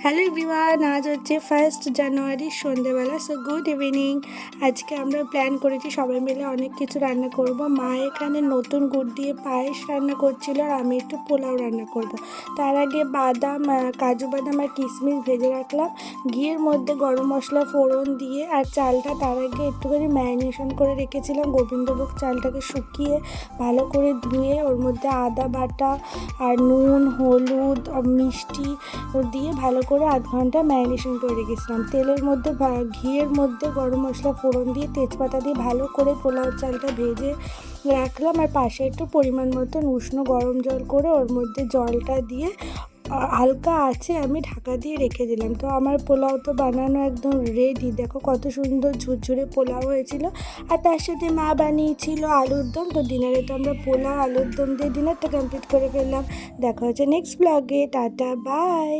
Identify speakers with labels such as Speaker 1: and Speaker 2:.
Speaker 1: Hello everyone, আজ হচ্ছে 1 জানুয়ারি সন্ধ্যেবেলা। So good evening. আজকে আমরা প্ল্যান করেছি সবাই মিলে অনেক কিছু রান্না করব। মা এখানে নতুন গুড় দিয়ে পায়েস রান্না করছিল আর আমি একটু পোলাও রান্না করব। তার আগে বাদাম, কাজু বাদাম আর কিশমিশ ভেজে রাখলাম। ঘিয়ের মধ্যে গরম মশলা ফোড়ন দিয়ে আর চালটা তার আগে একটুখানি ম্যারিনেশন করে রেখেছিলাম। গোবিন্দভোগ চালটাকে শুকিয়ে ভালো করে ধুয়ে ওর মধ্যে আদা বাটা আর নুন, হলুদ, মিষ্টি দিয়ে ভালো করে আধ ঘন্টা ম্যারিনেশন করে রেখেছিলাম। তেলের মধ্যে ঘিয়ের মধ্যে গরম মশলা ফোড়ন দিয়ে তেজপাতা দিয়ে ভালো করে পোলাও চালটা ভেজে রাখলাম। আর পাশে একটু পরিমাণ মতন উষ্ণ গরম জল করে ওর মধ্যে জলটা দিয়ে হালকা আছে আমি ঢাকা দিয়ে রেখে দিলাম। তো আমার পোলাও তো বানানো একদম রেডি। দেখো কত সুন্দর ঝুরঝুরে পোলাও হয়েছিল। আর তার সাথে মা বানিয়েছিল আলুর দম। তো ডিনারে তো আমরা পোলাও আলুর দম দিয়ে ডিনারটা কমপ্লিট করে ফেললাম। দেখা হচ্ছে নেক্সট ব্লগে। Tata, by.